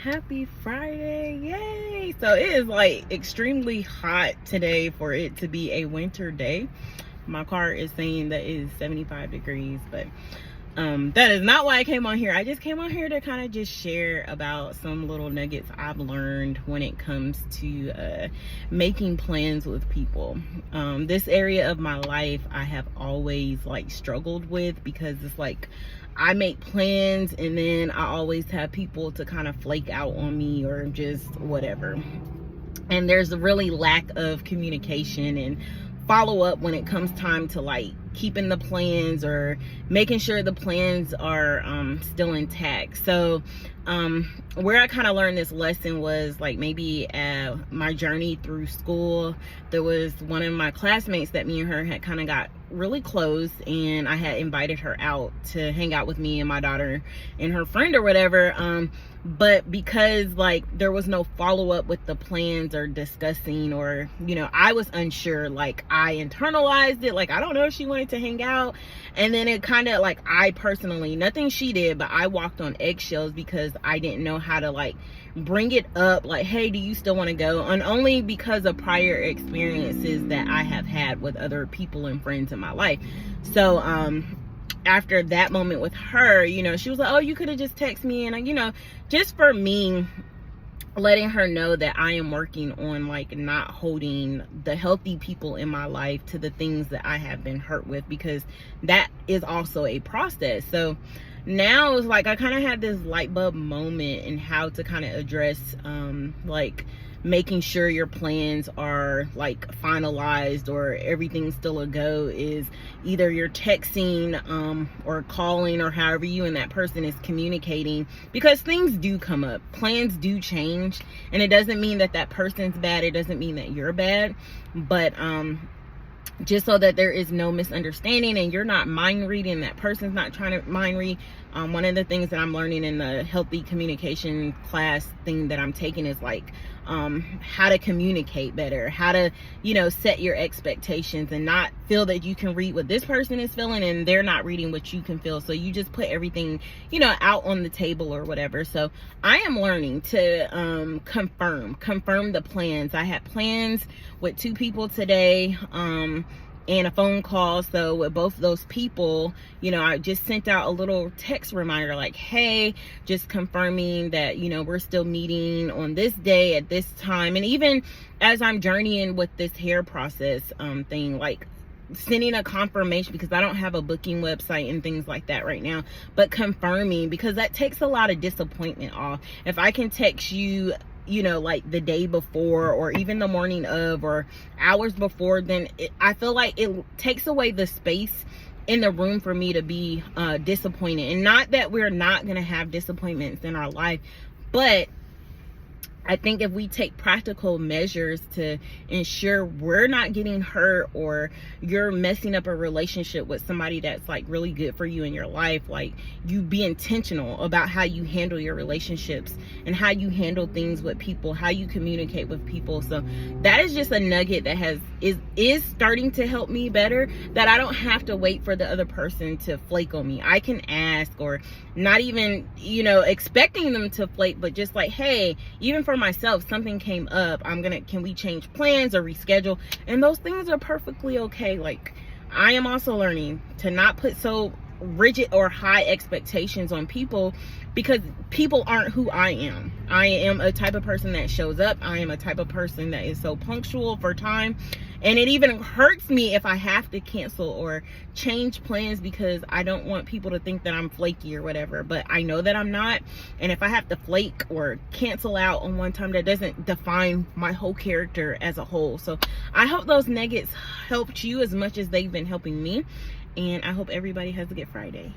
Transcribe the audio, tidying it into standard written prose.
Happy Friday. Yay. So it is like extremely hot today for it to be a winter day. My car is saying that it is 75 degrees, but that is not why I came on here. I just came on here to kind of just share about some little nuggets I've learned when it comes to making plans with people. This area of my life I have always like struggled with, because it's like I make plans and then I always have people to kind of flake out on me or just whatever. And there's a really lack of communication and follow up when it comes time to like keeping the plans or making sure the plans are still intact. So where I kind of learned this lesson was like maybe my journey through school. There was one of my classmates that me and her had kind of got really close, and I had invited her out to hang out with me and my daughter and her friend or whatever, but because like there was no follow-up with the plans or discussing, or you know, I was unsure, like I internalized it, like I don't know if she wanted to hang out, and then it kind of like, I personally, nothing she did, but I walked on eggshells because I didn't know how to like bring it up, like, hey, do you still want to go? And only because of prior experiences that I have had with other people and friends in my life. So after that moment with her, you know, she was like, oh, you could have just texted me. And you know, just for me, letting her know that I am working on like not holding the healthy people in my life to the things that I have been hurt with, because that is also a process. So now it's like I kind of had this light bulb moment in how to kind of address like making sure your plans are like finalized or everything's still a go, is either you're texting or calling, or however you and that person is communicating, because things do come up, plans do change, and it doesn't mean that that person's bad, it doesn't mean that you're bad, but just so that there is no misunderstanding and you're not mind reading, that person's not trying to mind read. One of the things that I'm learning in the healthy communication class thing that I'm taking is like how to communicate better, how to, you know, set your expectations and not feel that you can read what this person is feeling and they're not reading what you can feel. So you just put everything, you know, out on the table or whatever. So I am learning to confirm the plans. I had plans with 2 people today, and a phone call. So with both those people, you know, I just sent out a little text reminder like, hey, just confirming that, you know, we're still meeting on this day at this time. And even as I'm journeying with this hair process thing, like sending a confirmation, because I don't have a booking website and things like that right now, but confirming, because that takes a lot of disappointment off. If I can text you, you know, like the day before or even the morning of or hours before, then I feel like it takes away the space in the room for me to be disappointed. And not that we're not going to have disappointments in our life, but I think if we take practical measures to ensure we're not getting hurt or you're messing up a relationship with somebody that's like really good for you in your life, like you be intentional about how you handle your relationships and how you handle things with people, how you communicate with people. So that is just a nugget that is starting to help me better, that I don't have to wait for the other person to flake on me. I can ask, or not even, you know, expecting them to flake, but just like, hey, even for myself, something came up, can we change plans or reschedule? And those things are perfectly okay. Like I am also learning to not put so rigid or high expectations on people, because people aren't who I am. I am a type of person that shows up. I am a type of person that is so punctual for time. And it even hurts me if I have to cancel or change plans because I don't want people to think that I'm flaky or whatever. But I know that I'm not. And if I have to flake or cancel out on one time, that doesn't define my whole character as a whole. So I hope those nuggets helped you as much as they've been helping me. And I hope everybody has a good Friday.